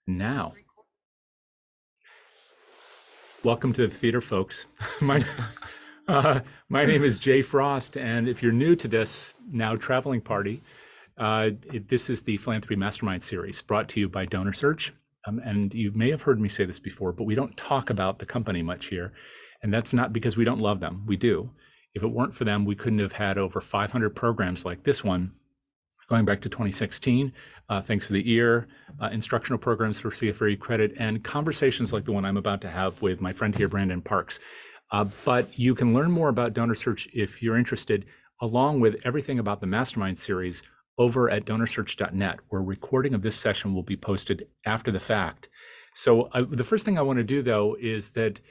Now, welcome to the theater, folks. my, my name is Jay Frost, and if you're new to this now traveling party, this is the Philanthropy Mastermind series brought to you by DonorSearch. And you may have heard me say this before, but we don't talk about the company much here. And that's not because we don't love them. We do. If it weren't for them, we couldn't have had over 500 programs like this one going back to 2016, thanks to the EAR, instructional programs for CFRE credit, and conversations like the one I'm about to have with my friend here, Brandon Parkes. But you can learn more about DonorSearch if you're interested, along with everything about the Mastermind series over at donorsearch.net, where recording of this session will be posted after the fact. So the first thing I want to do, though, is that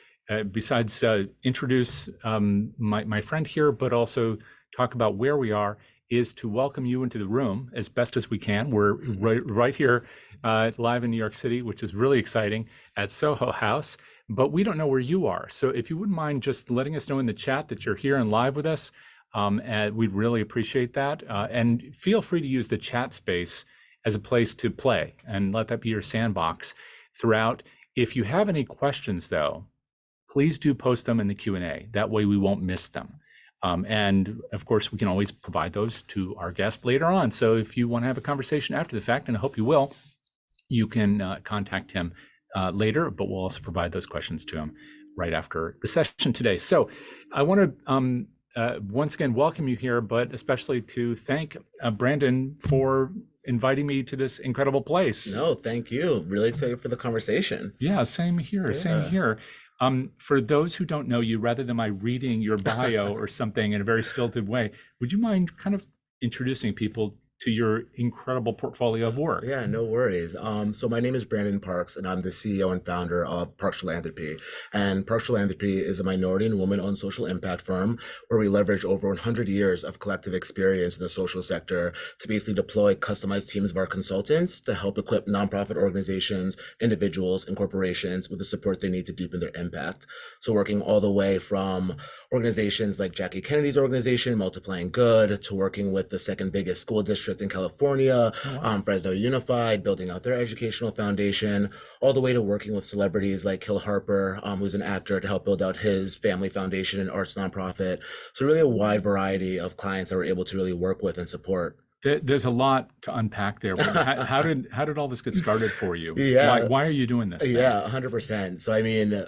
besides introduce my friend here, but also talk about where we are, is to welcome you into the room as best as we can. We're right here live in New York City, which is really exciting, at Soho House, but we don't know where you are. So if you wouldn't mind just letting us know in the chat that you're here and live with us, and we'd really appreciate that. And feel free to use the chat space as a place to play and let that be your sandbox throughout. If you have any questions, though, please do post them in the Q&A. That way we won't miss them. And of course, we can always provide those to our guest later on. So if you want to have a conversation after the fact, and I hope you will, you can contact him later, but we'll also provide those questions to him right after the session today. So I want to once again welcome you here, but especially to thank Brandon for inviting me to this incredible place. No, thank you. Really excited for the conversation. Yeah, same here, same here. For those who don't know you, rather than my reading your bio or something in a very stilted way, would you mind kind of introducing people to your incredible portfolio of work? Yeah, no worries. So my name is Brandon Parkes, and I'm the CEO and founder of Parkes Philanthropy. And Parkes Philanthropy is a minority and woman-owned social impact firm where we leverage over 100 years of collective experience in the social sector to basically deploy customized teams of our consultants to help equip nonprofit organizations, individuals, and corporations with the support they need to deepen their impact. So working all the way from organizations like Jackie Kennedy's organization, Multiplying Good, to working with the second biggest school district in California, Fresno Unified, building out their educational foundation, all the way to working with celebrities like Hill Harper, who's an actor, to help build out his family foundation and arts nonprofit. So really a wide variety of clients that we're able to really work with and support. There's a lot to unpack there. How did all this get started for you? Yeah. Why are you doing this thing? Yeah, 100%. So I mean,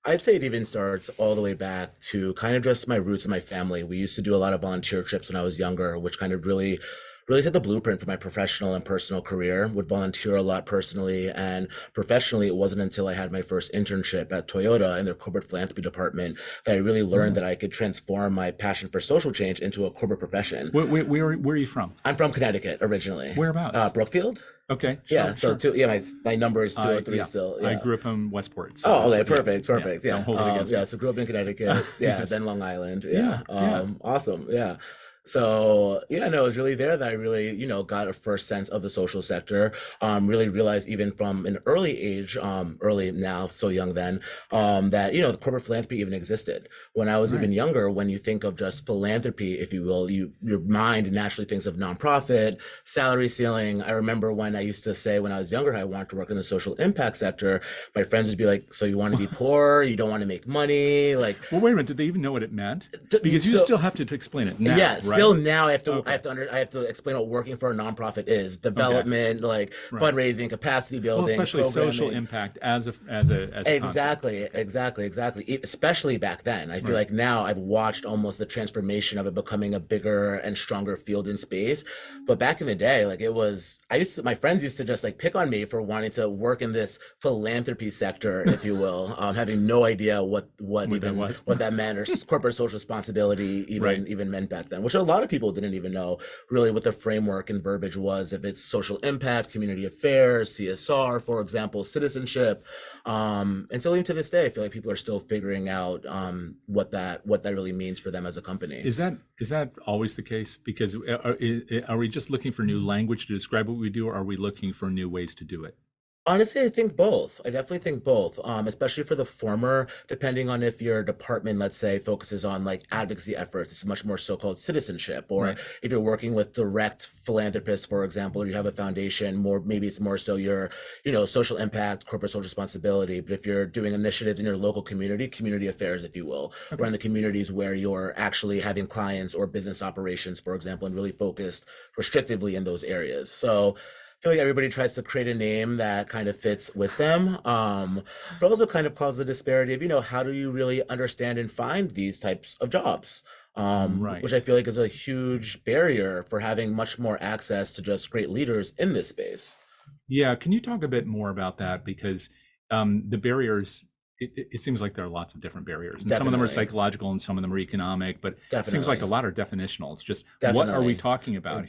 I'd say it even starts all the way back to kind of just my roots in my family. We used to do a lot of volunteer trips when I was younger, which kind of really set the blueprint for my professional and personal career. Would volunteer a lot personally, and professionally it wasn't until I had my first internship at Toyota in their corporate philanthropy department that I really learned that I could transform my passion for social change into a corporate profession. Where are you from? I'm from Connecticut originally. Whereabouts? Brookfield. Okay. Yeah, Sure. my number is 203 Yeah. still. I Yeah. grew up in Westport. So Oh, okay, that's what- perfect. Yeah, Yeah. don't hold it against me. Yeah, so grew up in Connecticut. Yeah, Yes. then Long Island. Yeah, yeah. Awesome. Yeah. So yeah, no, it was really there that I really, got a first sense of the social sector. Really realized even from an early age, early now, so young then, that the corporate philanthropy even existed. When I was even younger, when you think of just philanthropy, if you will, your mind naturally thinks of nonprofit, salary ceiling. I remember when I used to say when I was younger, I wanted to work in the social impact sector. My friends would be like, "So you want to be poor? You don't want to make money?" Like, Well, wait a minute. Did they even know what it meant? Because you still have to explain it now. yeah, right? still now I have to explain what working for a nonprofit is: development, like fundraising, capacity building, Well, especially social programming. impact as a concept. Exactly. Especially back then. I feel like now I've watched almost the transformation of it becoming a bigger and stronger field in space. But back in the day, like my friends used to just like pick on me for wanting to work in this philanthropy sector, if you will, having no idea what that meant, or corporate social responsibility even meant back then, which a lot of people didn't even know really what the framework and verbiage was. If it's social impact, community affairs, CSR, for example, citizenship. And so even to this day, I feel like people are still figuring out what that really means for them as a company. Is that always the case? Because are we just looking for new language to describe what we do, or are we looking for new ways to do it? Honestly, I think both. I definitely think both, especially for the former, depending on if your department, let's say, focuses on like advocacy efforts, it's much more so-called citizenship. Or Right. if you're working with direct philanthropists, for example, or you have a foundation, more maybe it's more so your, social impact, corporate social responsibility. But if you're doing initiatives in your local community, community affairs, if you will, or Okay. in the communities where you're actually having clients or business operations, for example, and really focused restrictively in those areas. So feel like everybody tries to create a name that kind of fits with them, but also kind of causes the disparity of, how do you really understand and find these types of jobs? Which I Right. feel like is a huge barrier for having much more access to just great leaders in this space. Yeah, can you talk a bit more about that? Because the barriers, it seems like there are lots of different barriers, and some of them are Definitely, psychological and some of them are economic, but it seems like a definitely. lot are definitional. It's just, what are we Definitely. talking about here?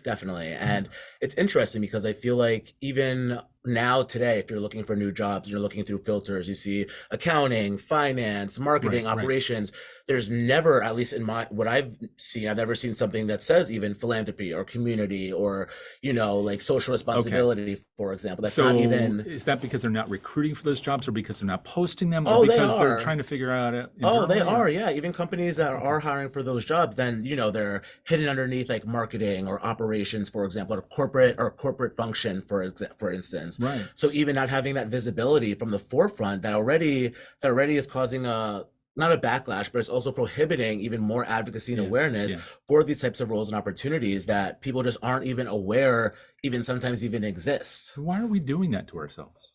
Definitely. And it's interesting because I feel like even now today, if you're looking for new jobs and you're looking through filters, you see accounting, finance, Right, marketing, right. operations. There's never, at least in my what I've seen, I've never seen something that says even philanthropy or community or, like social Okay. responsibility, for example. That's not So even, is that because they're not recruiting for those jobs, or because they're not posting them, or oh, they because they're are. trying to figure out it Oh, they internally, are. or Yeah. Even companies that okay. are hiring for those jobs, then, they're hidden underneath like marketing or operations, for example, or corporate function, for instance. Right. So even not having that visibility from the forefront that already is causing a not a backlash, but it's also prohibiting even more advocacy and Yeah. awareness Yeah. for these types of roles and opportunities that people just aren't even aware even sometimes even exist. So why are we doing that to ourselves?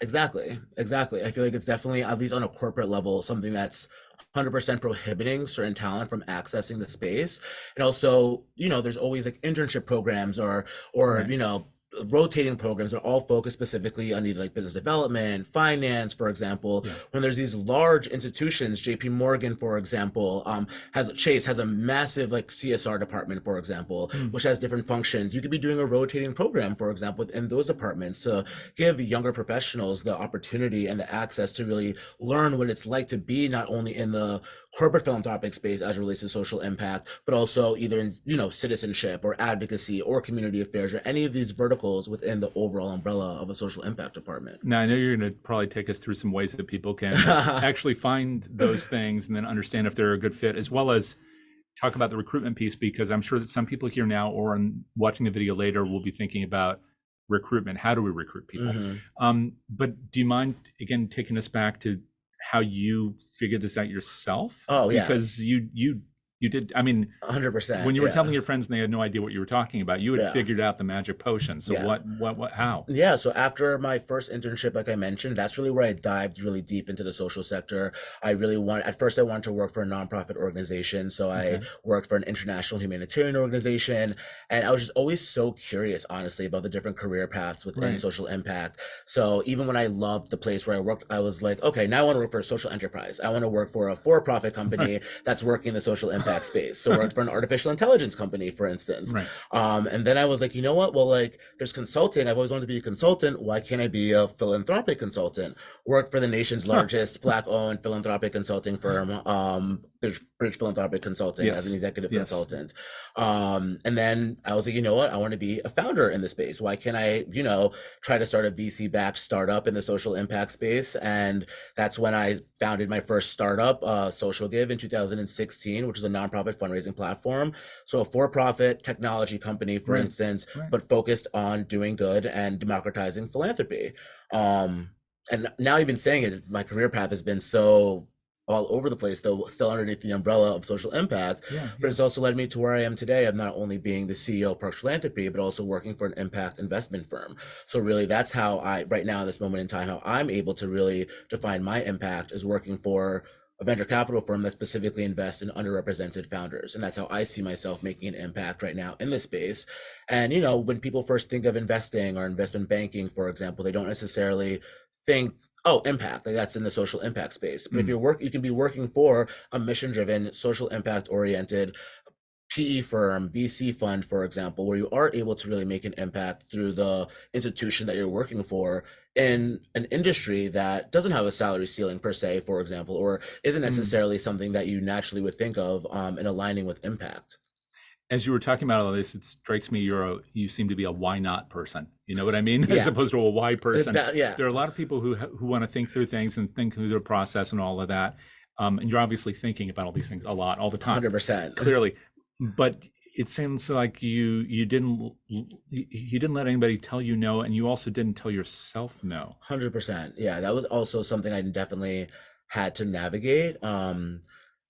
Exactly, exactly. I feel like it's definitely, at least on a corporate level, something that's 100% prohibiting certain talent from accessing the space. And also, there's always like internship programs or Right. rotating programs that are all focused specifically on either like business development, finance, for example. Yeah. When there's these large institutions, JP Morgan, for example, has a massive like CSR department, for example, Hmm. which has different functions. You could be doing a rotating program, for example, within those departments to give younger professionals the opportunity and the access to really learn what it's like to be not only in the corporate philanthropic space as it relates to social impact, but also either in, citizenship or advocacy or community affairs or any of these verticals within the overall umbrella of a social impact department. Now, I know you're going to probably take us through some ways that people can actually find those things and then understand if they're a good fit, as well as talk about the recruitment piece, because I'm sure that some people here now or watching the video later will be thinking about recruitment. How do we recruit people? Hmm. But do you mind, again, taking us back to how you figured this out yourself? Oh yeah, Because you did, I mean, when 100%. you were Yeah, telling your friends and they had no idea what you were talking about, you had yeah. figured out the magic potion. So Yeah. how? Yeah, so after my first internship, like I mentioned, that's really where I dived really deep into the social sector. At first, I wanted to work for a nonprofit organization. So I Okay. worked for an international humanitarian organization. And I was just always so curious, honestly, about the different career paths within Right. social impact. So even when I loved the place where I worked, I was like, okay, now I want to work for a social enterprise. I want to work for a for-profit company that's working in the social impact space. So I worked for an artificial intelligence company, for instance. Right. And then I was like, you know what? Well, like, there's consulting. I've always wanted to be a consultant. Why can't I be a philanthropic consultant? Worked for the nation's Huh. largest Black-owned philanthropic consulting firm, British Philanthropic Consulting, as an Yes. executive Yes. consultant. And then I was like, you know what? I want to be a founder in the space. Why can't I, try to start a VC-backed startup in the social impact space? And that's when I founded my first startup, Social Give, in 2016, which is a nonprofit fundraising platform. So a for-profit technology company, for Right. instance, Right. but focused on doing good and democratizing philanthropy. Um, and now you've been saying it, my career path has been so all over the place, though still underneath the umbrella of social impact. Yeah. But Yeah. it's also led me to where I am today of not only being the CEO of Parkes Philanthropy, but also working for an impact investment firm. So really that's how right now, at this moment in time, how I'm able to really define my impact is working for a venture capital firm that specifically invests in underrepresented founders. And that's how I see myself making an impact right now in this space. And, when people first think of investing or investment banking, for example, they don't necessarily think, oh, impact, like that's in the social impact space. But if Mm. you can be working for a mission driven, social impact oriented PE firm, VC fund, for example, where you are able to really make an impact through the institution that you're working for in an industry that doesn't have a salary ceiling per se, for example, or isn't Mm. necessarily something that you naturally would think of in aligning with impact. As you were talking about all this, it strikes me you seem to be a why not person. You know what I mean? As Yeah. opposed to a why person. Yeah. There are a lot of people who want to think through things and think through the process and all of that. And you're obviously thinking about all these things a lot, all the time, 100%. clearly. But it seems like you didn't let anybody tell you no, and you also didn't tell yourself no. 100%. Yeah, that was also something I definitely had to navigate.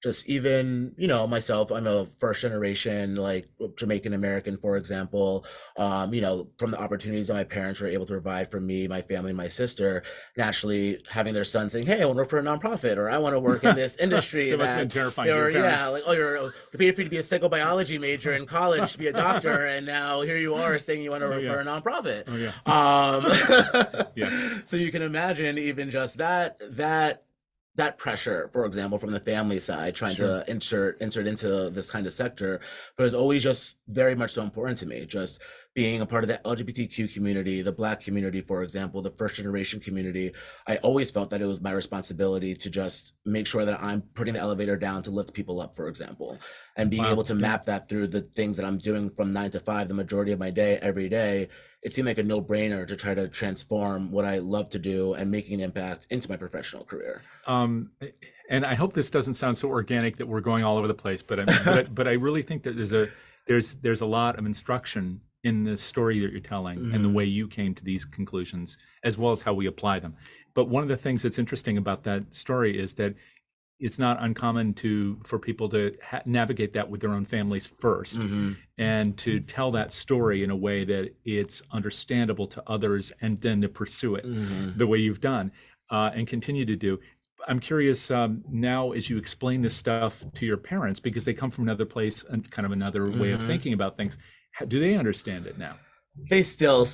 Just even, myself, I'm a first generation, like Jamaican American, for example. From the opportunities that my parents were able to provide for me, my family, and my sister, naturally having their son saying, "Hey, I want to work for a nonprofit," or "I want to work in this industry." That must have been terrifying to or your parents. yeah, like, "Oh, you're paid for you to be a psychobiology major in college to be a doctor, and now here you are saying you want to work for a nonprofit." Oh, yeah. Yeah. So you can imagine even just that pressure, for example, from the family side, trying Sure. to insert into this kind of sector, but it's always just very much so important to me. Just being a part of the LGBTQ community, the Black community, for example, the first generation community, I always felt that it was my responsibility to just make sure that I'm putting the elevator down to lift people up, for example, and being Wow. able to map that through the things that I'm doing from 9 to 5, the majority of my day, every day. It seemed like a no-brainer to try to transform what I love to do and making an impact into my professional career. And I hope this doesn't sound so organic that we're going all over the place, but but I really think that there's a lot of instruction in the story that you're telling and the way you came to these conclusions, as well as how we apply them. But one of the things that's interesting about that story is that it's not uncommon for people to navigate that with their own families first, and to tell that story in a way that it's understandable to others, and then to pursue it the way you've done, and continue to do. I'm curious now, as you explain this stuff to your parents, because they come from another place and kind of another way of thinking about things. Do they understand it now? They still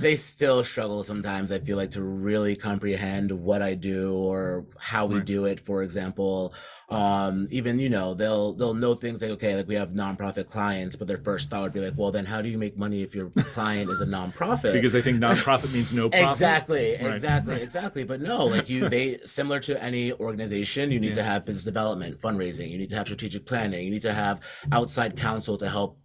they still struggle sometimes, I feel like, to really comprehend what I do or how we Right. do it, for example. Even, they'll know things like, okay, like we have nonprofit clients, but their first thought would be like, well, then how do you make money if your client is a nonprofit? Because they think nonprofit means no profit. Exactly, Right. exactly. But no, like they similar to any organization, you need to have business development, fundraising, you need to have strategic planning, you need to have outside counsel to help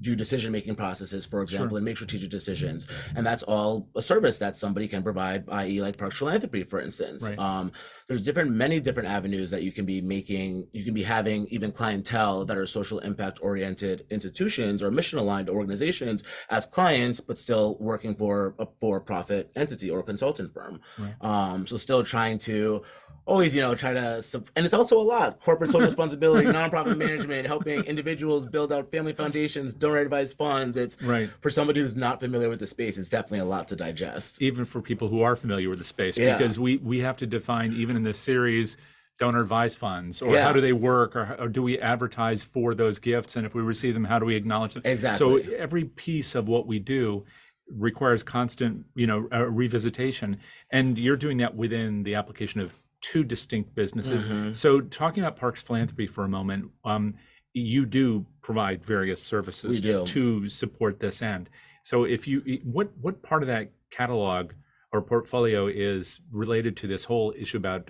do decision-making processes, for example, and make strategic decisions. And that's all a service that somebody can provide, i.e. like Parkes Philanthropy, for instance. Right. There's many different avenues that you can be making. You can be having even clientele that are social impact oriented institutions or mission aligned organizations as clients, but still working for a for-profit entity or consultant firm. Right. So still trying to always, try to, and it's also a lot: corporate social responsibility, nonprofit management, helping individuals build out family foundations, donor advised funds. It's Right. for somebody who's not familiar with the space, it's definitely a lot to digest. Even for people who are familiar with the space, Yeah. because we have to define, even in this series, donor advised funds, or Yeah. how do they work, or do we advertise for those gifts, and if we receive them, how do we acknowledge them? Exactly. So every piece of what we do requires constant, revisitation, and you're doing that within the application of two distinct businesses. So talking about Parkes Philanthropy for a moment, you do provide various services We do. to support this end. So what part of that catalog or portfolio is related to this whole issue about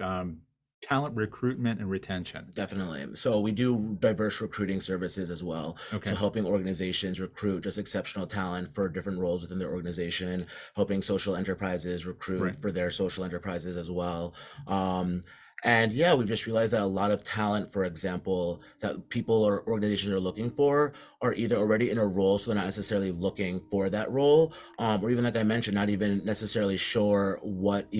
talent recruitment and retention? Definitely. So we do diverse recruiting services as well. Okay. So helping organizations recruit just exceptional talent for different roles within their organization, helping social enterprises recruit Right. for their social enterprises as well. And yeah, we've just realized that a lot of talent, for example, that people or organizations are looking for are either already in a role, so they're not necessarily looking for that role, or even like I mentioned, not even necessarily sure what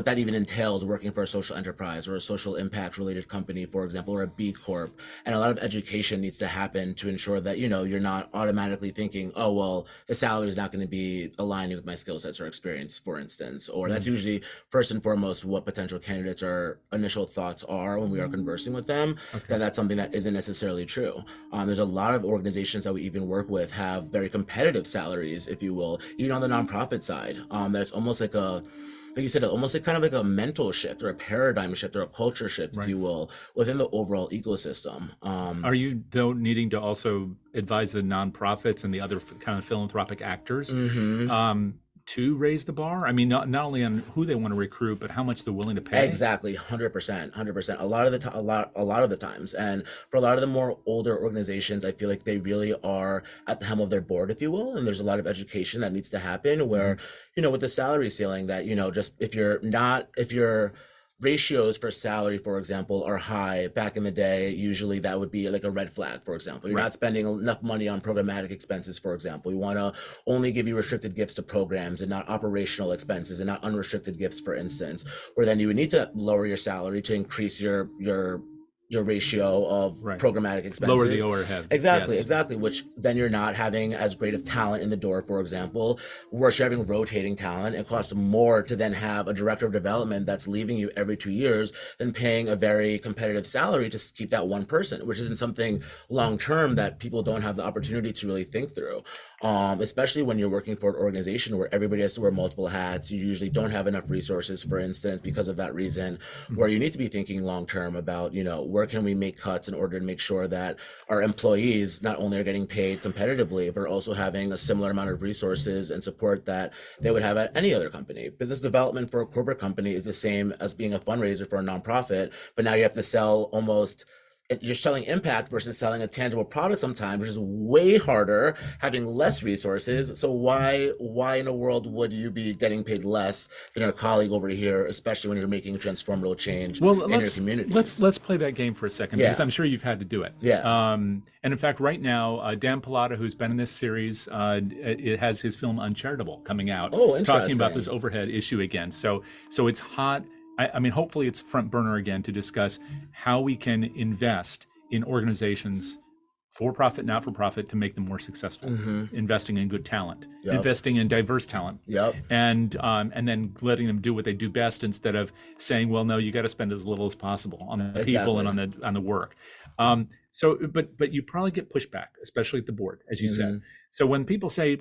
that even entails, working for a social enterprise or a social impact related company, for example, or a B Corp. And a lot of education needs to happen to ensure that, you're not automatically thinking, oh, well, the salary is not going to be aligning with my skill sets or experience, for instance. Or that's usually first and foremost what potential candidates' our initial thoughts are when we are conversing with them, that's something that isn't necessarily true. There's a lot of organizations that we even work with have very competitive salaries, if you will, even on the nonprofit side. That's almost like you said, almost like kind of like a mental shift or a paradigm shift or a culture shift, if you will, within the overall ecosystem. Are you though needing to also advise the nonprofits and the other kind of philanthropic actors to raise the bar? I mean, not only on who they want to recruit, but how much they're willing to pay. Exactly, 100%, 100%. A lot of the time, a lot of the times, and for a lot of the more older organizations, I feel like they really are at the helm of their board, if you will. And there's a lot of education that needs to happen. Hmm. Where, with the salary ceiling, that just if your ratios for salary, for example, are high back in the day, usually that would be like a red flag. For example, you're Right. not spending enough money on programmatic expenses. For example, we want to only give you restricted gifts to programs and not operational expenses and not unrestricted gifts, for instance, where then you would need to lower your salary to increase your ratio of Right. programmatic Lower the expenses. overhead. Exactly, Yes. exactly. Which then you're not having as great of talent in the door, for example. Worse, you're having rotating talent. It costs more to then have a director of development that's leaving you every 2 years than paying a very competitive salary to keep that one person, which isn't something long term that people don't have the opportunity to really think through. Especially when you're working for an organization where everybody has to wear multiple hats. You usually don't have enough resources, for instance, because of that reason, where Mhm. you need to be thinking long term about, where can we make cuts in order to make sure that our employees not only are getting paid competitively, but are also having a similar amount of resources and support that they would have at any other company. Business development for a corporate company is the same as being a fundraiser for a nonprofit, but now you have to sell almost you're selling impact versus selling a tangible product sometimes, which is way harder, having less resources. So why in the world would you be getting paid less than your colleague over here, especially when you're making a transformational change Well, in your let's communities? let's play that game for a second because Yeah, I'm sure you've had to do it. yeah. And in fact, right now, Dan Pilata, who's been in this series, it has his film Uncharitable coming out, Oh, talking about this interesting. overhead issue again. So it's hot. I mean, hopefully, it's front burner again to discuss how we can invest in organizations, for profit, not for profit, to make them more successful. Mm-hmm. Investing in good talent, Yep. investing in diverse talent, Yep. and then letting them do what they do best instead of saying, well, no, you got to spend as little as possible on the people and Exactly. on the work. But you probably get pushback, especially at the board, as you said. Mm-hmm. So when people say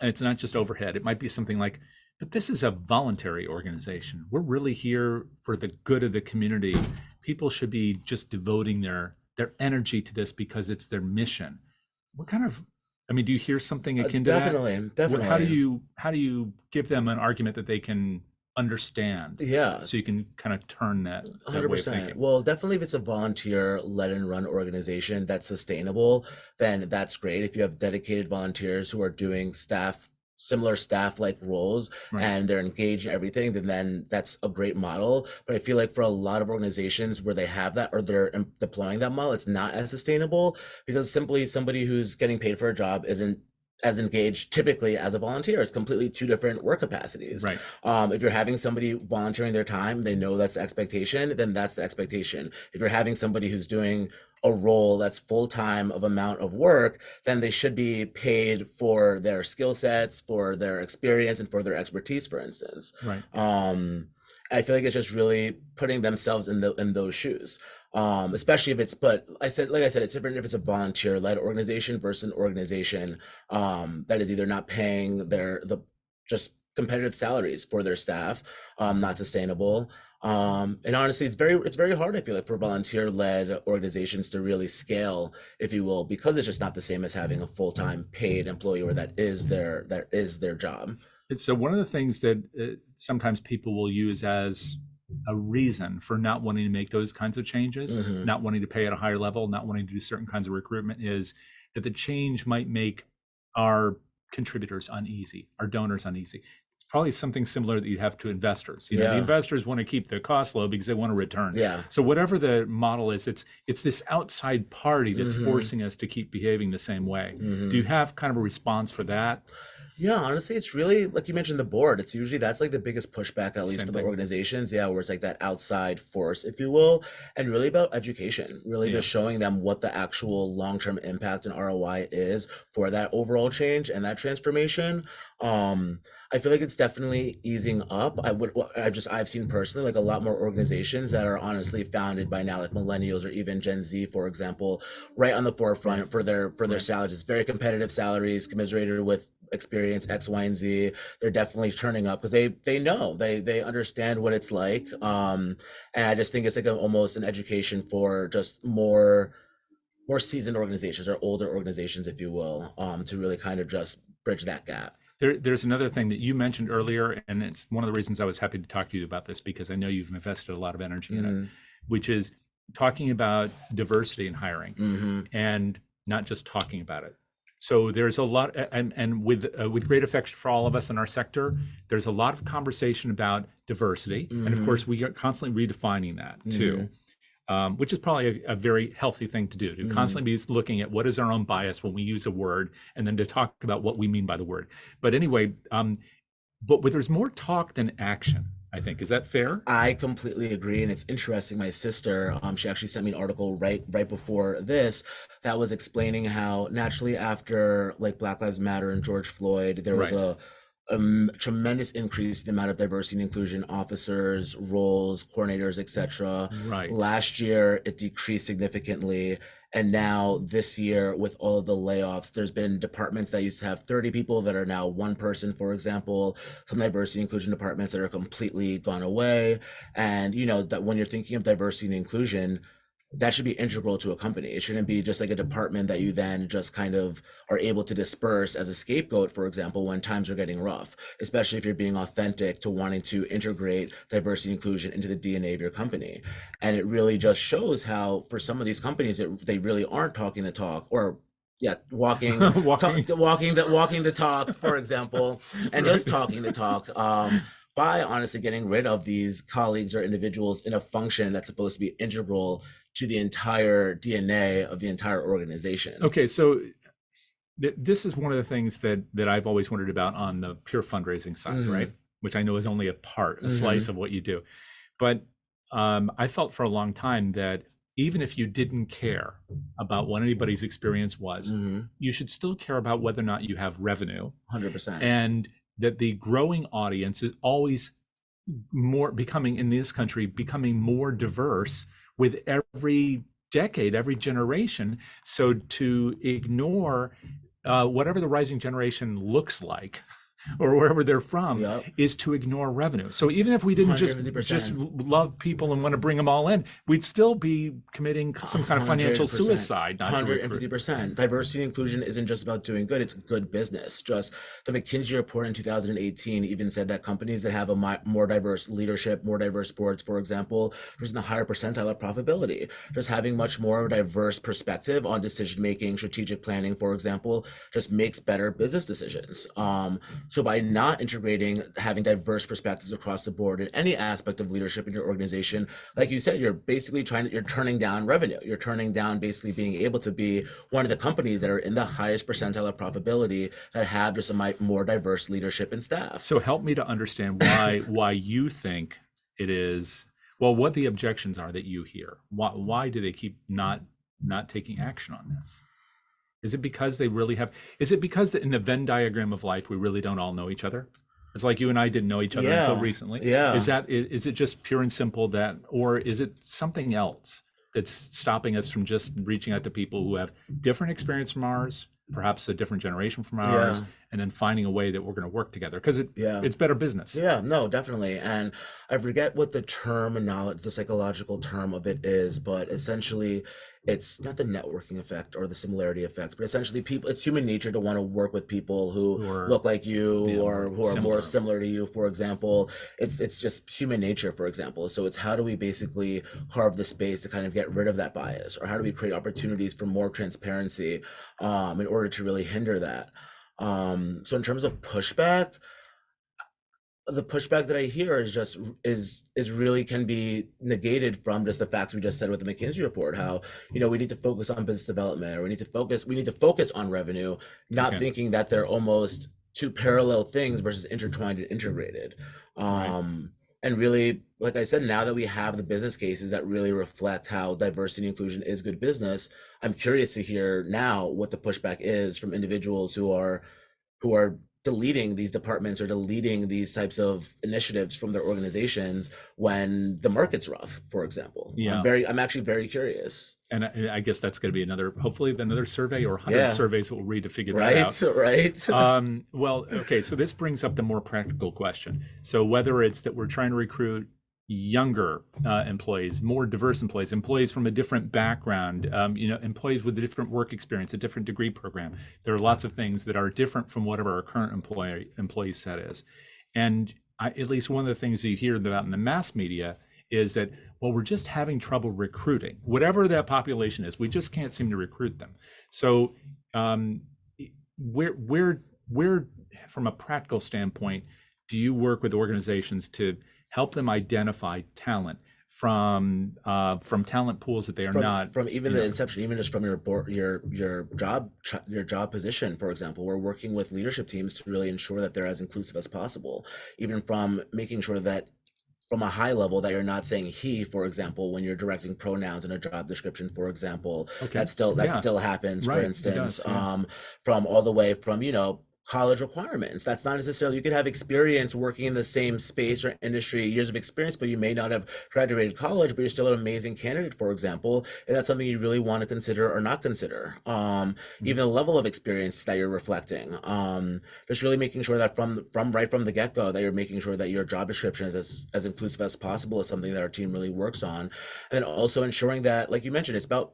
it's not just overhead, it might be something like, but this is a voluntary organization. We're really here for the good of the community. People should be just devoting their energy to this because it's their mission. What kind of, I mean, do you hear something akin to that? Definitely, How do definitely. you give them an argument that they can understand, Yeah. so you can kind of turn that way of 100%. thinking? Well, definitely if it's a volunteer led and run organization that's sustainable, then that's great. If you have dedicated volunteers who are doing similar staff like roles Right. and they're engaged in everything, then that's a great model. But I feel like for a lot of organizations where they have that or they're deploying that model, it's not as sustainable because simply somebody who's getting paid for a job isn't as engaged typically as a volunteer. It's completely two different work capacities. Right. If you're having somebody volunteering their time, they know that's the expectation, then that's the expectation. If you're having somebody who's doing a role that's full time of amount of work, then they should be paid for their skill sets, for their experience, and for their expertise, for instance. Right. I feel like it's just really putting themselves in those shoes. Especially if it's, but like I said, it's different if it's a volunteer led organization versus an organization that is either not paying the just competitive salaries for their staff, not sustainable. And honestly, it's very hard, I feel like, for volunteer-led organizations to really scale, if you will, because it's just not the same as having a full-time paid employee where that is their job. And so one of the things that sometimes people will use as a reason for not wanting to make those kinds of changes, Hmm. not wanting to pay at a higher level, not wanting to do certain kinds of recruitment, is that the change might make our contributors uneasy, our donors uneasy. It's probably something similar that you have to investors. The Yeah, investors want to keep the cost low because they want a return. yeah. So whatever the model is, it's this outside party that's Hmm. forcing us to keep behaving the same way. Do you Hmm. have kind of a response for that? Yeah, honestly, it's really like you mentioned the board. It's usually that's like the biggest pushback, at least Same for the thing. organizations. Yeah, where it's like that outside force, if you will, and really about education, really Yeah. just showing them what the actual long-term impact and ROI is for that overall change and that transformation. Um, I feel like it's definitely easing up. I've seen personally like a lot more organizations that are honestly founded by now, like millennials or even Gen Z, for example, right on the Right. forefront for their Right. salaries. It's very competitive salaries, commiserated with experience X, Y, and Z. They're definitely turning up because they know they understand what it's like. And I just think it's like almost an education for just more seasoned organizations or older organizations, if you will, to really kind of just bridge that gap. There's another thing that you mentioned earlier, and it's one of the reasons I was happy to talk to you about this, because I know you've invested a lot of energy in it, which is talking about diversity in hiring and not just talking about it. So there's a lot, and with great affection for all of us in our sector, there's a lot of conversation about diversity, and of course we are constantly redefining that too, which is probably a very healthy thing to do, to constantly be looking at what is our own bias when we use a word, and then to talk about what we mean by the word. But anyway, but there's more talk than action, I think. Is that fair? I completely agree, and it's interesting. My sister, she actually sent me an article right before this that was explaining how naturally after like Black Lives Matter and George Floyd, there was Right. a tremendous increase in the amount of diversity and inclusion officers, roles, coordinators, etc. Right. Last year, it decreased significantly. And now this year, with all of the layoffs, there's been departments that used to have 30 people that are now one person, for example, some diversity and inclusion departments that are completely gone away. And you know that when you're thinking of diversity and inclusion, that should be integral to a company. It shouldn't be just like a department that you then just kind of are able to disperse as a scapegoat, for example, when times are getting rough, especially if you're being authentic to wanting to integrate diversity and inclusion into the DNA of your company. And it really just shows how for some of these companies, they really aren't talking the talk, or yeah, Walking. walking the talk, for example, and Right. just talking the talk. By honestly getting rid of these colleagues or individuals in a function that's supposed to be integral to the entire DNA of the entire organization. Okay, so this is one of the things that I've always wondered about on the pure fundraising side, right? Which I know is only a part, a slice of what you do. But I felt for a long time that even if you didn't care about what anybody's experience was, you should still care about whether or not you have revenue, 100%. and that the growing audience is always more becoming, in this country, becoming more diverse with every decade, every generation. So to ignore whatever the rising generation looks like or wherever they're from Yep. is to ignore revenue. So even if we didn't just 150%. love people and want to bring them all in, we'd still be committing some kind of financial 100%. suicide not to recruit. 150%. Diversity and inclusion isn't just about doing good, it's good business. Just the McKinsey report in 2018 even said that companies that have a more diverse leadership, more diverse boards, for example, there's a higher percentile of profitability. Just having much more diverse perspective on decision making, strategic planning, for example, just makes better business decisions. So by not integrating having diverse perspectives across the board in any aspect of leadership in your organization, like you said, you're basically you're turning down revenue. You're turning down basically being able to be one of the companies that are in the highest percentile of profitability that have just a more diverse leadership and staff. So help me to understand why you think it is, well, what the objections are that you hear. Why do they keep not taking action on this? Is it because they really have, is it because in the Venn diagram of life, we really don't all know each other? It's like you and I didn't know each other until recently. Yeah. Is it just pure and simple that, or is it something else that's stopping us from just reaching out to people who have different experience from ours, perhaps a different generation from ours, and then finding a way that we're going to work together? Because it's better business. Yeah, no, definitely. And I forget what the terminology, the psychological term of it is, but essentially it's not the networking effect or the similarity effect, but essentially it's human nature to want to work with people who look like you or who are more similar to you, for example. It's just human nature, for example. So it's how do we basically carve the space to kind of get rid of that bias, or how do we create opportunities for more transparency in order to really hinder that? So in terms of pushback, the pushback that I hear is just is really can be negated from just the facts we just said with the McKinsey report. How, you know, we need to focus on business development, or we need to focus on revenue, not thinking that they're almost two parallel things versus intertwined and integrated. And really, like I said, now that we have the business cases that really reflect how diversity and inclusion is good business, I'm curious to hear now what the pushback is from individuals who are deleting these departments or deleting these types of initiatives from their organizations when the market's rough, for example. Yeah. I'm actually very curious. And I guess that's going to be hopefully another survey or 100 surveys that we'll read to figure that out. Right. Well, okay, so this brings up the more practical question. So whether it's that we're trying to recruit younger employees, more diverse employees, employees from a different background, employees with a different work experience, a different degree program. There are lots of things that are different from whatever our current employee set is. And at least one of the things you hear about in the mass media is that, well, we're just having trouble recruiting. Whatever that population is, we just can't seem to recruit them. So where, from a practical standpoint, do you work with organizations to help them identify talent from talent pools that they are not from even the inception, even just from your job position, for example? We're working with leadership teams to really ensure that they're as inclusive as possible, even from making sure that from a high level that you're not saying he, for example, when you're directing pronouns in a job description, for example. Okay. That still happens, for Right, it instance. does, yeah. From all the way from, college requirements. That's not necessarily, you could have experience working in the same space or industry, years of experience, but you may not have graduated college, but you're still an amazing candidate, for example. And that's something you really want to consider or not consider. Even the level of experience that you're reflecting. Just really making sure that from right from the get-go, that you're making sure that your job description is as inclusive as possible is something that our team really works on. And then also ensuring that, like you mentioned, it's about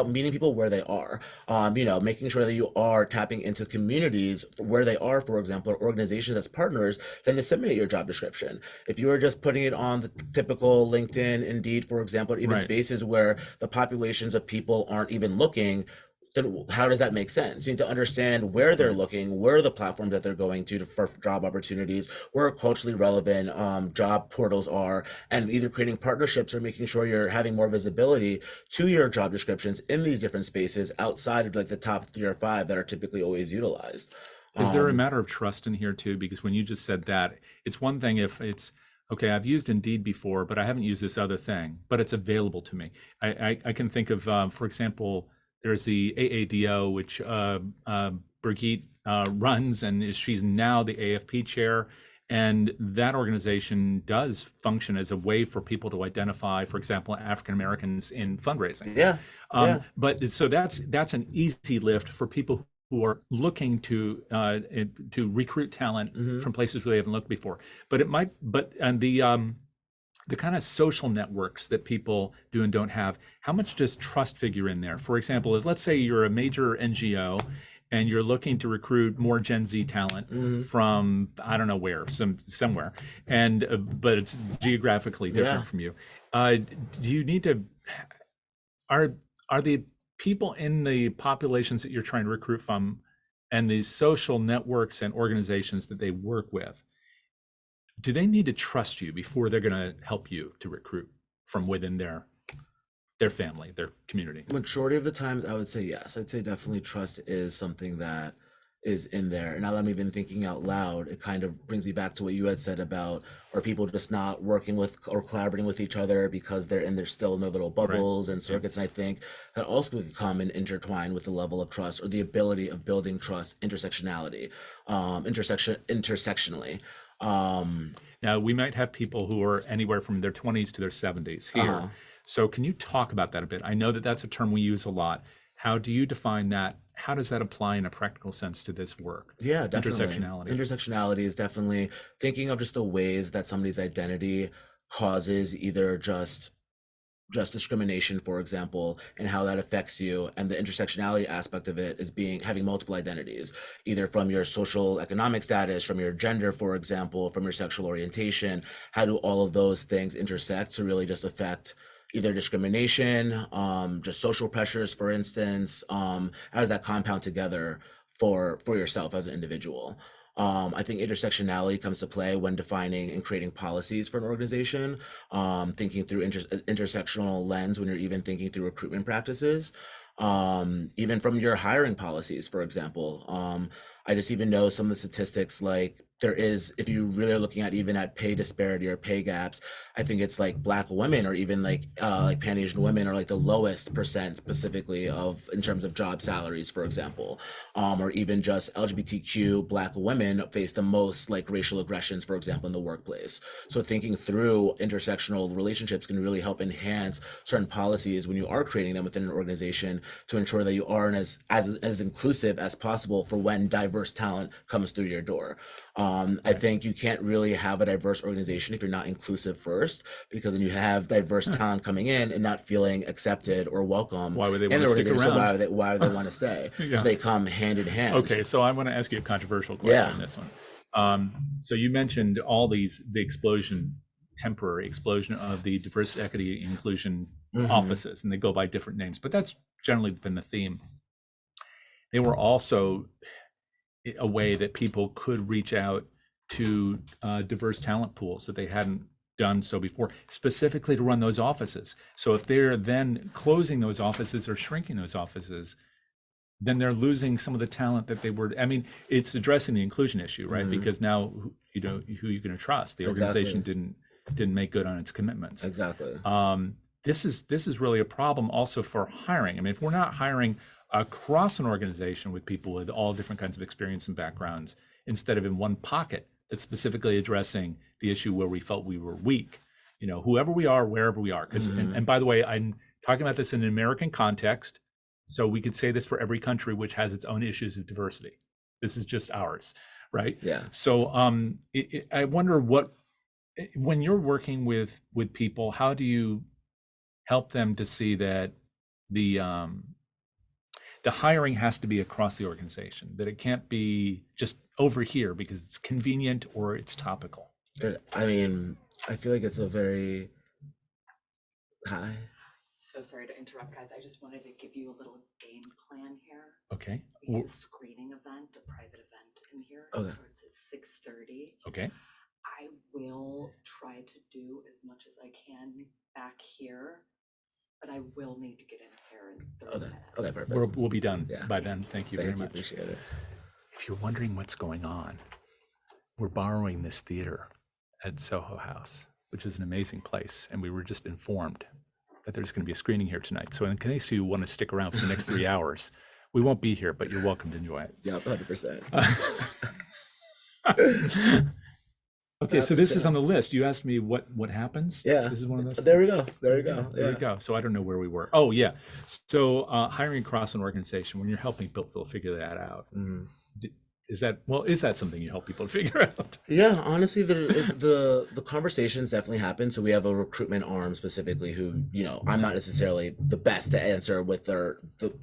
meeting people where they are. Making sure that you are tapping into communities where they are, for example, or organizations as partners, then disseminate your job description. If you are just putting it on the typical LinkedIn, Indeed, for example, or even Right. spaces where the populations of people aren't even looking, then how does that make sense? You need to understand where they're Right. looking, where are the platforms that they're going to for job opportunities, where culturally relevant job portals are, and either creating partnerships or making sure you're having more visibility to your job descriptions in these different spaces outside of like the top 3 or 5 that are typically always utilized. Is there a Um, matter of trust in here too? Because when you just said that, it's one thing if it's okay, I've used Indeed before, but I haven't used this other thing, but it's available to me. I can think of, for example, there's the AADO, which Brigitte runs, and she's now the AFP chair. And that organization does function as a way for people to identify, for example, African Americans in fundraising. yeah, yeah. But so that's an easy lift for people who are looking to recruit talent hmm from places where they haven't looked before. But it might, but and the kind of social networks that people do and don't have, how much does trust figure in there? For example, if let's say you're a major NGO and you're looking to recruit more Gen Z talent hmm from I don't know where, somewhere, and but it's geographically Yeah. different from you. Do you need to are are the people in the populations that you're trying to recruit from and these social networks and organizations that they work with, do they need to trust you before they're going to help you to recruit from within their family, their community? Majority of the times, I would say yes. I'd say definitely trust is something that is in there. And now that I'm even thinking out loud, it kind of brings me back to what you had said about are people just not working with or collaborating with each other because they're still in their little Right. bubbles and Yeah. circuits. And I think that also could come and intertwine with the level of trust or the ability of building trust intersectionally. Um, Now, we might have people who are anywhere from their 20s to their 70s here. uh, So, can you talk about that a bit? I know that that's a term we use a lot. How do you define that? How does that apply in a practical sense to this work? Yeah, definitely. Intersectionality. Intersectionality is definitely thinking of just the ways that somebody's identity causes either just discrimination, for example, and how that affects you. And the intersectionality aspect of it is being having multiple identities, either from your social economic status, from your gender, for example, from your sexual orientation. How do all of those things intersect to really just affect either discrimination, just social pressures, for instance? How does that compound together for yourself as an individual? I think intersectionality comes to play when defining and creating policies for an organization, thinking through intersectional lens when you're even thinking through recruitment practices, even from your hiring policies, for example. I just even know some of the statistics like there is, if you really are looking at even at pay disparity or pay gaps, I think it's like Black women or even like Pan Asian women are like the lowest percent specifically of in terms of job salaries, for example, or even just LGBTQ Black women face the most like racial aggressions, for example, in the workplace. So thinking through intersectional relationships can really help enhance certain policies when you are creating them within an organization to ensure that you are as inclusive as possible for when diverse talent comes through your door. I think you can't really have a diverse organization if you're not inclusive first, because then you have diverse talent coming in and not feeling accepted or welcome Why would they in want the to stick organization. So around? why would they want to stay? Yeah. So they come hand in hand. Okay, so I want to ask you a controversial question on Yeah. this one. So you mentioned the temporary explosion of the diversity, equity, inclusion offices, and they go by different names, but that's generally been the theme. They were also a way that people could reach out to diverse talent pools that they hadn't done so before, specifically to run those offices. So if they're then closing those offices or shrinking those offices, then they're losing some of the talent that they were. I mean, it's addressing the inclusion issue, right? Because now, who you're going to trust. The organization didn't make good on its commitments. Exactly. This is really a problem also for hiring. I mean, if we're not hiring across an organization with people with all different kinds of experience and backgrounds, instead of in one pocket that's specifically addressing the issue where we felt we were weak, whoever we are, wherever we are. Because and by the way, I'm talking about this in an American context. So we could say this for every country which has its own issues of diversity. This is just ours, right? Yeah. So I wonder when you're working with people, how do you help them to see that the hiring has to be across the organization, that it can't be just over here because it's convenient or it's topical? I mean, I feel like it's a very high. So sorry to interrupt, guys. I just wanted to give you a little game plan here. Okay. We have a screening event, a private event in here. It Okay. starts at 6:30. Okay. I will try to do as much as I can back here, but I will need to get in here in 30 minutes. Okay, perfect. We'll be done Yeah. by then. Thank you very much. Appreciate it. If you're wondering what's going on, we're borrowing this theater at Soho House, which is an amazing place. And we were just informed that there's going to be a screening here tonight. So in case you want to stick around for the next 3 hours, we won't be here, but you're welcome to enjoy it. Yeah, 100%. Okay, so this is on the list. You asked me what happens. Yeah. This is one of those. There we go. There we go. Yeah, there we go. So I don't know where we were. Oh yeah. So hiring across an organization, when you're helping people figure that out, is that something you help people figure out? Yeah, honestly, the conversations definitely happen. So we have a recruitment arm specifically who, I'm not necessarily the best to answer with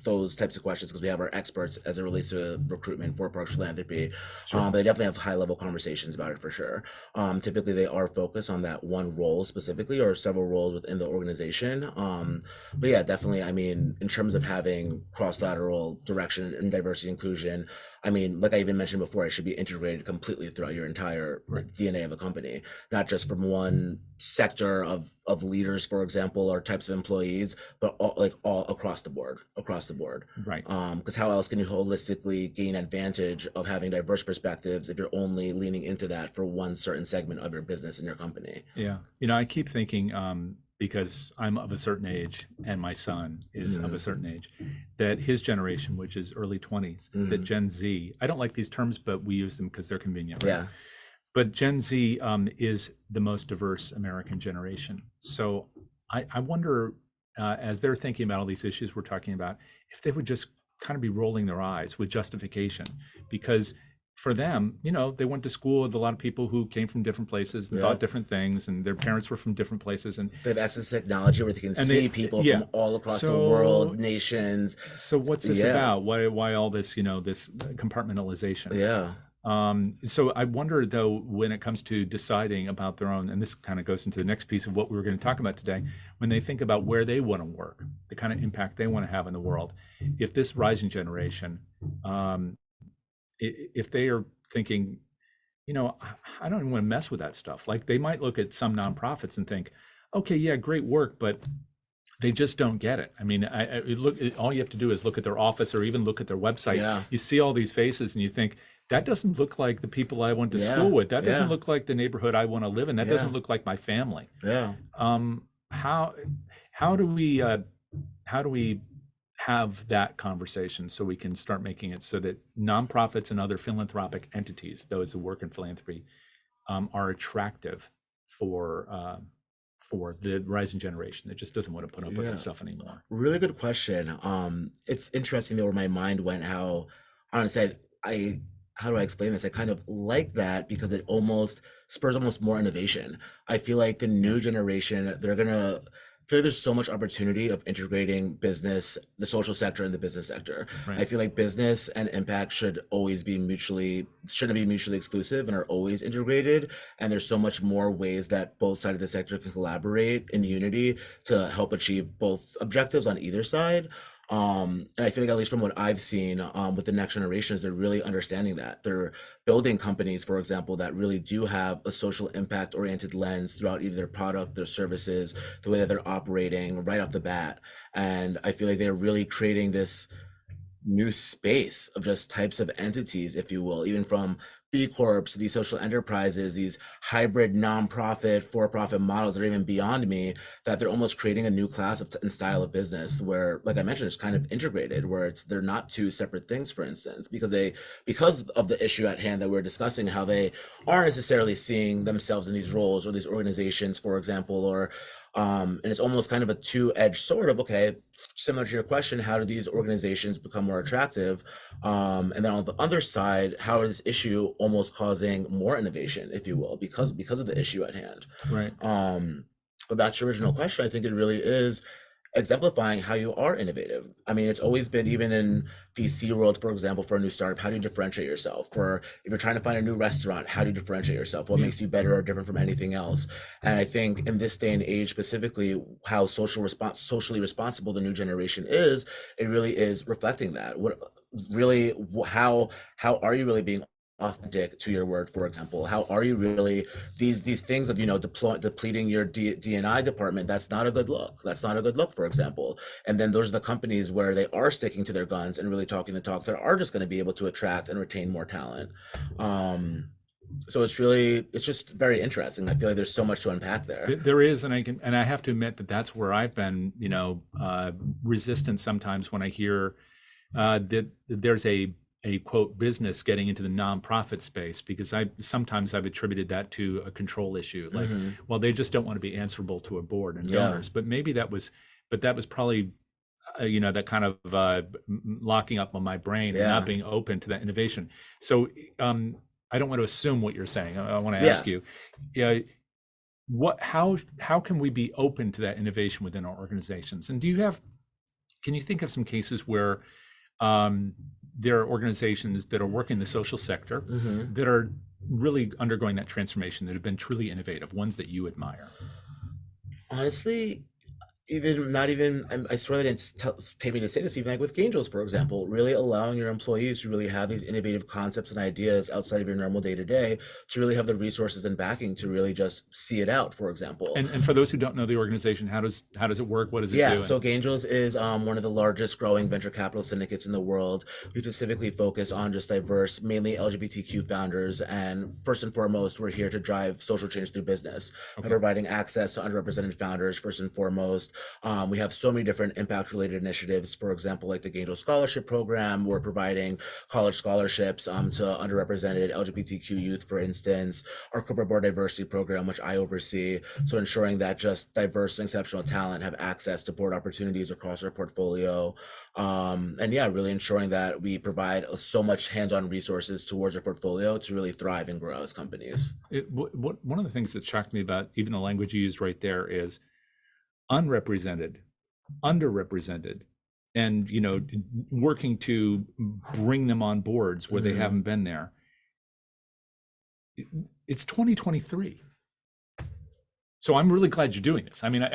those types of questions because we have our experts as it relates to recruitment for Parkes Philanthropy. But they definitely have high level conversations about it for sure. Typically, they are focused on that one role specifically or several roles within the organization. But yeah, definitely. I mean, in terms of having cross-lateral direction and diversity inclusion, I mean, like I even mentioned before, it should be integrated completely throughout your entire DNA of a company, not just from one sector of leaders, for example, or types of employees, but all across the board. Right. Because how else can you holistically gain advantage of having diverse perspectives if you're only leaning into that for one certain segment of your business and your company? Yeah. I keep thinking, because I'm of a certain age and my son is of a certain age, that his generation, which is early 20s, that Gen Z, I don't like these terms, but we use them because they're convenient. Right? Yeah. But Gen Z is the most diverse American generation. So I wonder, as they're thinking about all these issues we're talking about, if they would just kind of be rolling their eyes with justification, because for them, they went to school with a lot of people who came from different places and thought different things, and their parents were from different places. And they have access to technology where they can see people from all across the world, nations. So what's this about? Why all this, this compartmentalization? Yeah. So I wonder, though, when it comes to deciding about their own, and this kind of goes into the next piece of what we were going to talk about today, when they think about where they want to work, the kind of impact they want to have in the world, if this rising generation, if they are thinking, I don't even want to mess with that stuff. Like they might look at some nonprofits and think, okay, yeah, great work, but they just don't get it. I mean, all you have to do is look at their office or even look at their website. Yeah. You see all these faces and you think, that doesn't look like the people I went to school with. That doesn't look like the neighborhood I want to live in. That doesn't look like my family. Yeah. How do we have that conversation so we can start making it so that nonprofits and other philanthropic entities, those who work in philanthropy, are attractive for the rising generation that just doesn't want to put up with that stuff anymore? Really good question. It's interesting though where my mind went, how honestly how do I explain this? I kind of like that because it almost spurs almost more innovation. I feel like the Yeah, new generation, they're gonna feel like there's so much opportunity of integrating business, the social sector and the business sector. I right. feel like business and impact should always be shouldn't be mutually exclusive and are always integrated. And there's so much more ways that both sides of the sector can collaborate in unity to help achieve both objectives on either side. And I feel like at least from what I've seen with the next generations, they're really understanding that. They're building companies, for example, that really do have a social impact oriented lens throughout either their product, their services, the way that they're operating right off the bat. And I feel like they're really creating this new space of just types of entities, if you will, even from B Corps, these social enterprises, these hybrid nonprofit, for-profit models that are even beyond me, that they're almost creating a new class of and style of business where, like I mentioned, it's kind of integrated, where they're not two separate things, for instance, because of the issue at hand that we're discussing, how they aren't necessarily seeing themselves in these roles or these organizations, for example, or and it's almost kind of a two-edged sword of, okay, similar to your question, how do these organizations become more attractive? And then on the other side, how is this issue almost causing more innovation, if you will, because of the issue at hand? Right. Um, but back to your original question, I think it really is exemplifying how you are innovative. I mean, it's always been, even in VC world, for example, for a new startup, how do you differentiate yourself? For if you're trying to find a new restaurant, how do you differentiate yourself? What Yeah. makes you better or different from anything else? And I think in this day and age, specifically, how socially responsible the new generation is, it really is reflecting that. What really, how are you really being authentic to your word, for example? How are you really these things of, depleting your D&I department? That's not a good look. That's not a good look, for example. And then those are the companies where they are sticking to their guns and really talking the talk, that are just going to be able to attract and retain more talent. So it's just very interesting. I feel like there's so much to unpack there. There is, and I have to admit that that's where I've been, resistant sometimes when I hear that there's a quote business getting into the nonprofit space, because I've attributed that to a control issue, like, Hmm. well, they just don't want to be answerable to a board and Yeah. donors. But that was probably that kind of locking up on my brain and not Yeah. being open to that innovation. So I don't want to assume what you're saying. I want to Yeah. ask you, yeah, how can we be open to that innovation within our organizations? And can you think of some cases where um, there are organizations that are working in the social sector Hmm. that are really undergoing that transformation, that have been truly innovative, ones that you admire? Honestly, even not even I swear they didn't pay me to say this, even like with Angels, for example, really allowing your employees to really have these innovative concepts and ideas outside of your normal day to day, to really have the resources and backing to really just see it out, for example. And for those who don't know the organization, how does it work? What does it Yeah, do? so And Angels is one of the largest growing venture capital syndicates in the world. We specifically focus on just diverse, mainly LGBTQ founders. And first and foremost, we're here to drive social change through business by okay, providing access to underrepresented founders, first and foremost. We have so many different impact related initiatives. For example, like the Angel Scholarship Program, we're providing college scholarships to underrepresented LGBTQ youth, for instance. Our corporate board diversity program, which I oversee, so ensuring that just diverse and exceptional talent have access to board opportunities across our portfolio. And yeah, really ensuring that we provide so much hands-on resources towards our portfolio to really thrive and grow as companies. one of the things that shocked me about even the language you used right there is unrepresented, underrepresented, and working to bring them on boards where they Mhm. haven't been there. It's 2023. So I'm really glad you're doing this. I mean,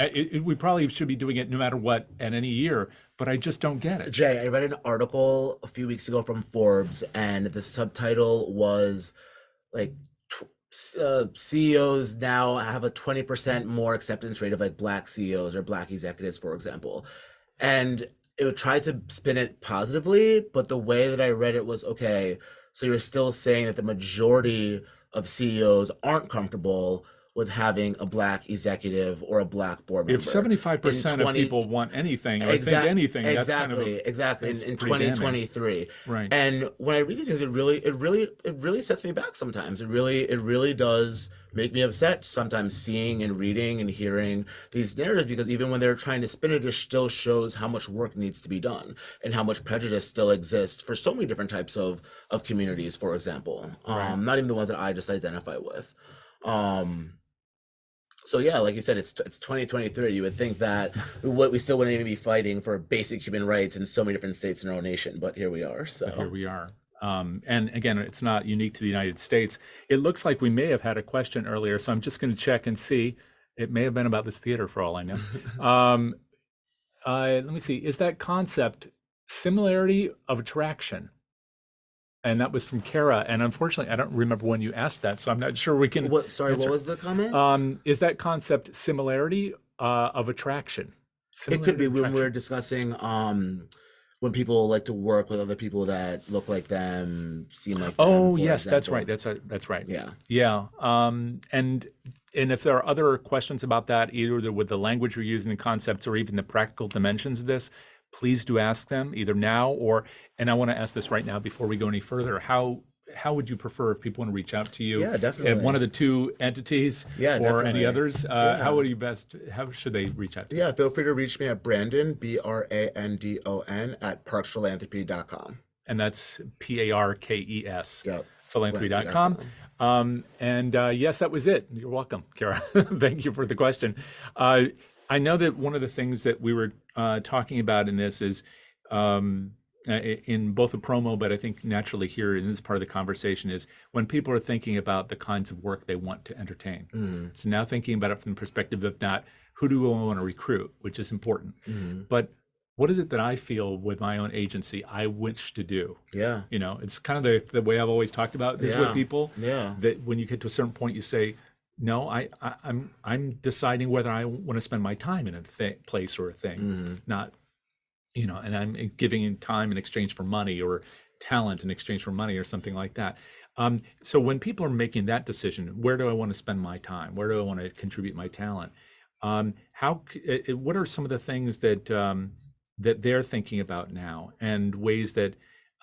we probably should be doing it no matter what at any year, but I just don't get it. Jay, I read an article a few weeks ago from Forbes, and the subtitle was like, CEOs now have a 20% more acceptance rate of like black CEOs or black executives, for example. And it would try to spin it positively, but the way that I read it was, okay, so you're still saying that the majority of CEOs aren't comfortable with having a Black executive or a Black board member. If 75% of people want anything or think anything, that's kind of exactly that's in pretty damning. 2023. Right. And when I read these things, it really sets me back sometimes. It really does make me upset sometimes, seeing and reading and hearing these narratives, because even when they're trying to spin it, it still shows how much work needs to be done and how much prejudice still exists for so many different types of communities, for example. Right. Not even the ones that I just identify with. So yeah, like you said, it's 2023. You would think that we still wouldn't even be fighting for basic human rights in so many different states in our own nation, but here we are. So But here we are. And again, it's not unique to the United States. It looks like we may have had a question earlier, so I'm just going to check and see. It may have been about this theater for all I know. Let me see. Is that concept similarity of attraction? And that was from Kara. And unfortunately, I don't remember when you asked that, so I'm not sure we can. what answer. was the comment? Is that concept similarity of attraction? It could be Similarity of when attraction. we're discussing when people like to work with other people that look like them, seem like them, Oh, for yes, that's right. example. That's right. Yeah. Yeah. And if there are other questions about that, either with the language we're using, the concepts, or even the practical dimensions of this, please do ask them either now or, and I want to ask this right now before we go any further. How would you prefer if people want to reach out to you? Yeah, If definitely. one of the two entities Yeah, or any definitely. others, how should they reach out to you? Yeah, feel free to reach me at Brandon, Brandon, at parkesphilanthropy.com. And that's Parkes, Yep. philanthropy.com. Yes, that was it. You're welcome, Kara. Thank you for the question. I know that one of the things that we were talking about in this is in both a promo, but I think naturally here in this part of the conversation is when people are thinking about the kinds of work they want to entertain. Mm, So now thinking about it from the perspective of not who do I want to recruit, which is important, mm, but what is it that I feel with my own agency I wish to do? yeah. You know, it's kind of the way I've always talked about this with Yeah. people, Yeah. that when you get to a certain point, you say, no, I'm deciding whether I want to spend my time in a place or a thing, Mm, not, you know, and I'm giving in time in exchange for money or talent in exchange for money or something like that. So when people are making that decision, where do I want to spend my time? Where do I want to contribute my talent? What are some of the things that that they're thinking about now, and ways that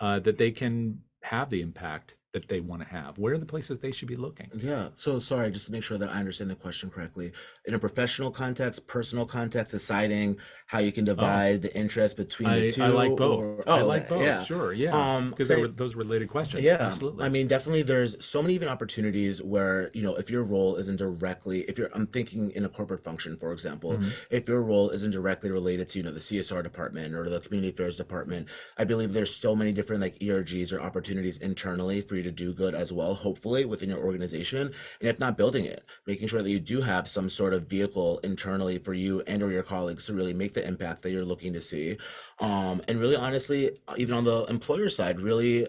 that they can have the impact that they want to have? Where are the places they should be looking? yeah. So sorry, just to make sure that I understand the question correctly. In a professional context, personal context, deciding how you can Oh, divide the interest between the I like two, both. or I oh, like okay, both. yeah. Sure, yeah, because they were 'Cause those related questions. Yeah, I Absolutely. mean, definitely there's so many even opportunities where, if your role isn't directly, I'm thinking in a corporate function, for example, Mhm. if your role isn't directly related to, the CSR department or the community affairs department, I believe there's so many different like ERGs or opportunities internally for you to do good as well, hopefully within your organization. And if not, building it, making sure that you do have some sort of vehicle internally for you and or your colleagues to really make the impact that you're looking to see. And really honestly, even on the employer side, really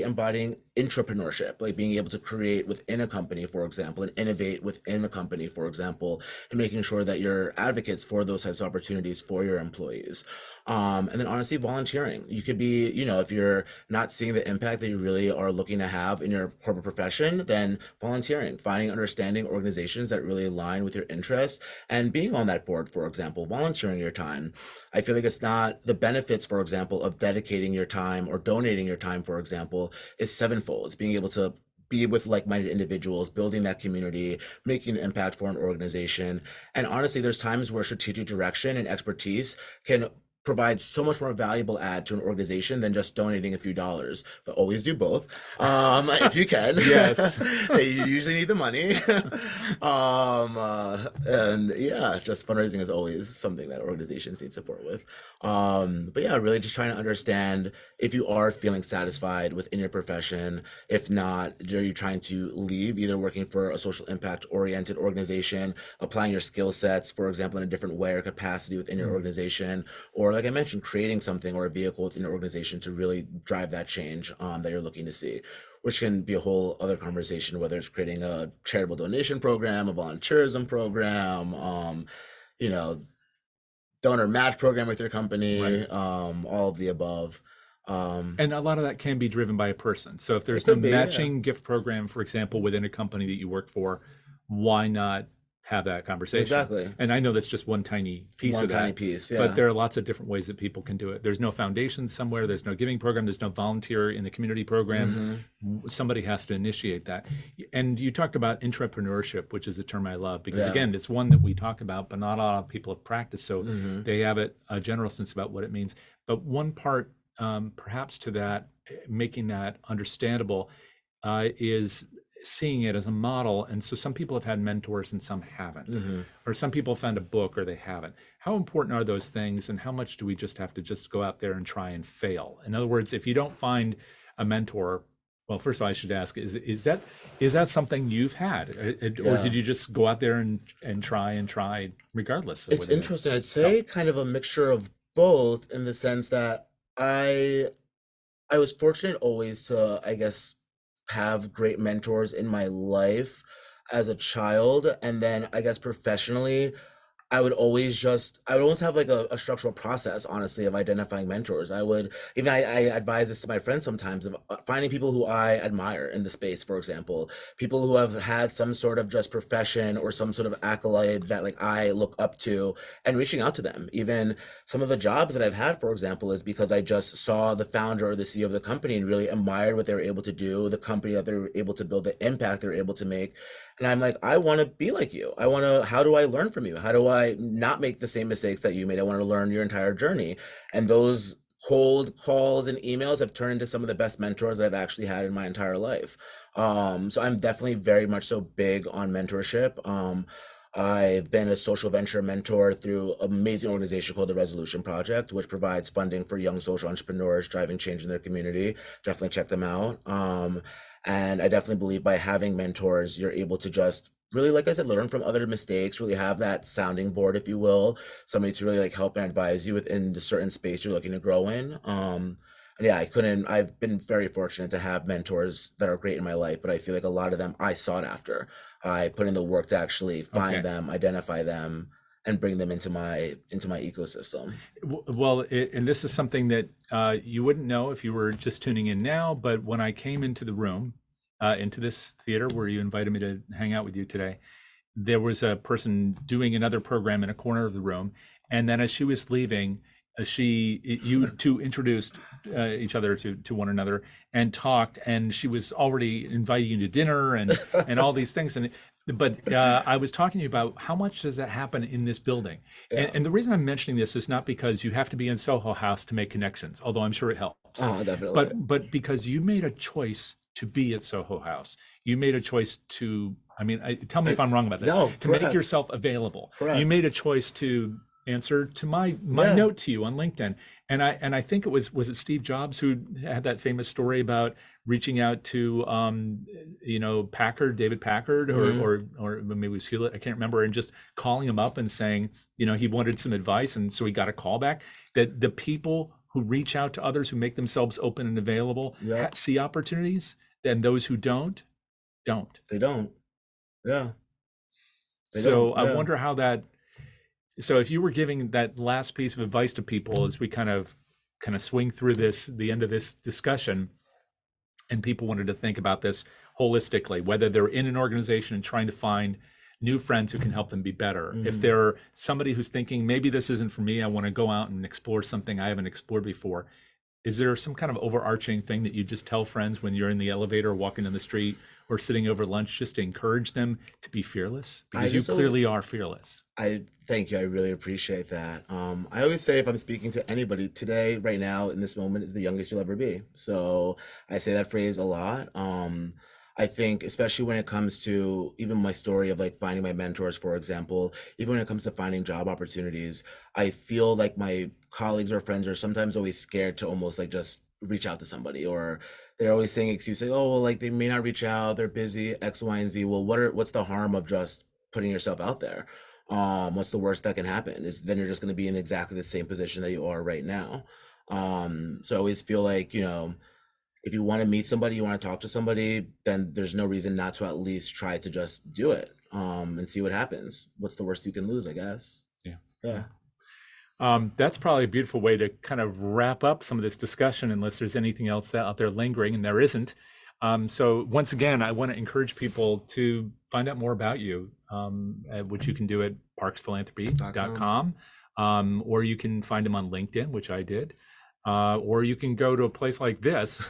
embodying entrepreneurship, like being able to create within a company, for example, and innovate within a company, for example, and making sure that you're advocates for those types of opportunities for your employees. And then honestly, volunteering. You could be, if you're not seeing the impact that you really are looking to have in your corporate profession, then volunteering, finding, understanding organizations that really align with your interests, and being on that board, for example, volunteering your time. I feel like it's not the benefits, for example, of dedicating your time or donating your time, for example, is sevenfold. It's being able to be with like-minded individuals, building that community, making an impact for an organization. And honestly, there's times where strategic direction and expertise can provide so much more valuable add to an organization than just donating a few dollars. But always do both, if you can. Yes. You usually need the money. And yeah, just fundraising is always something that organizations need support with. But yeah, really just trying to understand if you are feeling satisfied within your profession. If not, are you trying to leave, either working for a social impact oriented organization, applying your skill sets, for example, in a different way or capacity within your Mhm. organization, or like I mentioned, creating something or a vehicle within your organization to really drive that change that you're looking to see, which can be a whole other conversation, whether it's creating a charitable donation program, a volunteerism program, you know, donor match program with your Right. company, all of the above. And a lot of that can be driven by a person. So if It there's no could be, yeah. matching gift program, for example, within a company that you work for, why not have that conversation? Exactly. And I know that's just one tiny piece One of tiny that, piece, yeah. but there are lots of different ways that people can do it. There's no foundation somewhere, there's no giving program, there's no volunteer in the community program. Somebody has to initiate that. And you talked about intrapreneurship, which is a term I love, because Yeah. again, it's one that we talk about, but not a lot of people have practiced, so Mm-hmm. they have a general sense about what it means. But one part, perhaps to that, making that understandable, is seeing it as a model. And so some people have had mentors and some haven't, Mm-hmm. or some people found a book or they haven't. How important are those things, and how much do we just have to just go out there and try and fail? In other words, if you don't find a mentor, well, first of all, I should ask, is that something you've had, or Yeah. did you just go out there and try regardless of It's whether they interesting. I'd help? say kind of a mixture of both, in the sense that I was fortunate always to, I guess, have great mentors in my life as a child. And then I guess professionally, I would almost have like a structural process, honestly, of identifying mentors. I advise this to my friends sometimes, of finding people who I admire in the space, for example, people who have had some sort of just profession or some sort of accolade that like I look up to, and reaching out to them. Even some of the jobs that I've had, for example, is because I just saw the founder or the CEO of the company and really admired what they were able to do, the company that they were able to build, the impact they were able to make. And I'm like, I want to be like you. How do I learn from you? How do I not make the same mistakes that you made? I want to learn your entire journey. And those cold calls and emails have turned into some of the best mentors that I've actually had in my entire life. So I'm definitely very much so big on mentorship. I've been a social venture mentor through an amazing organization called the Resolution Project, which provides funding for young social entrepreneurs driving change in their community. Definitely check them out. And I definitely believe by having mentors, you're able to just really, like I said, learn from other mistakes, really have that sounding board, if you will, somebody to really like help and advise you within the certain space you're looking to grow in. And yeah, I've been very fortunate to have mentors that are great in my life, but I feel like a lot of them I sought after. I put in the work to actually find Okay. them, identify them, and bring them into my ecosystem. Well, and this is something that you wouldn't know if you were just tuning in now, but when I came into the room, into this theater where you invited me to hang out with you today, there was a person doing another program in a corner of the room. And then as she was leaving, you two introduced each other to one another and talked, and she was already inviting you to dinner and all these things. But I was talking to you about how much does that happen in this building. Yeah. And the reason I'm mentioning this is not because you have to be in Soho House to make connections, although I'm sure it helps. Oh, definitely. But because you made a choice to be at Soho House, you made a choice to, tell me if I'm wrong about this, No, to make correct. yourself available. Correct. You made a choice to answer to my Yeah. note to you on LinkedIn. And I think it was it Steve Jobs who had that famous story about reaching out to David Packard, or maybe it was Hewlett, I can't remember, and just calling him up and saying, he wanted some advice, and so he got a call back. That the people who reach out to others, who make themselves open and available, Yep. see opportunities, and those who don't. They don't. Yeah. They So don't. I Yeah. wonder how that. So if you were giving that last piece of advice to people as we kind of swing through the end of this discussion, and people wanted to think about this holistically, whether they're in an organization and trying to find new friends who can help them be better. If they're somebody who's thinking, maybe this isn't for me, I want to go out and explore something I haven't explored before. Is there some kind of overarching thing that you just tell friends when you're in the elevator, walking down the street, or sitting over lunch, just to encourage them to be fearless? Because you clearly are fearless. I thank you. I really appreciate that. I always say, if I'm speaking to anybody today, right now, in this moment, is the youngest you'll ever be. So I say that phrase a lot. I think, especially when it comes to even my story of like finding my mentors, for example, even when it comes to finding job opportunities, I feel like my colleagues or friends are sometimes always scared to almost like just reach out to somebody, or they're always saying excuses, oh, well, like they may not reach out, they're busy, X, Y, and Z. Well, what's the harm of just putting yourself out there? What's the worst that can happen? Is then you're just going to be in exactly the same position that you are right now. So I always feel like, if you want to meet somebody, you want to talk to somebody, then there's no reason not to at least try to just do it, and see what happens. What's the worst you can lose, I guess. Yeah. Yeah. That's probably a beautiful way to kind of wrap up some of this discussion, unless there's anything else out there lingering, and there isn't. So once again, I want to encourage people to find out more about you, which you can do at parkesphilanthropy.com, or you can find him on LinkedIn, which I did, or you can go to a place like this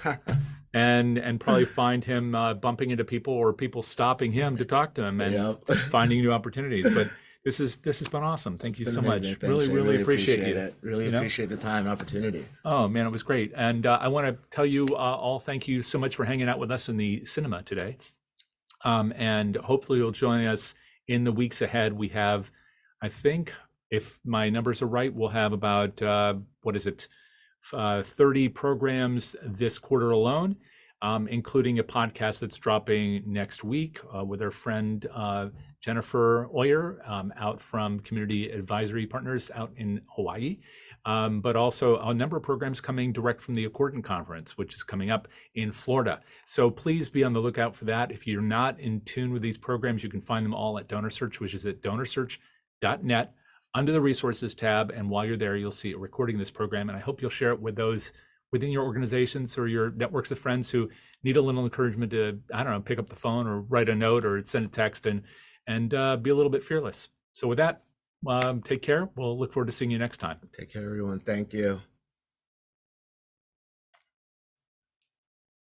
and probably find him bumping into people or people stopping him to talk to him and Yep. finding new opportunities. But this has been awesome. Thank you It's so been much. amazing. Thanks, Jay. Really appreciate you. it. Really You know? appreciate the time and opportunity. Oh man, it was great. And I want to tell you all thank you so much for hanging out with us in the cinema today. And hopefully you'll join us in the weeks ahead. We have, I think, if my numbers are right, we'll have about, 30 programs this quarter alone, including a podcast that's dropping next week with our friend Jennifer Oyer out from Community Advisory Partners out in Hawaii, but also a number of programs coming direct from the Accordant Conference, which is coming up in Florida. So please be on the lookout for that. If you're not in tune with these programs, you can find them all at DonorSearch, which is at DonorSearch.net under the Resources tab. And while you're there, you'll see a recording of this program. And I hope you'll share it with those within your organizations or your networks of friends who need a little encouragement to, I don't know, pick up the phone or write a note or send a text and be a little bit fearless. So with that, take care. We'll look forward to seeing you next time. Take care, everyone. Thank you.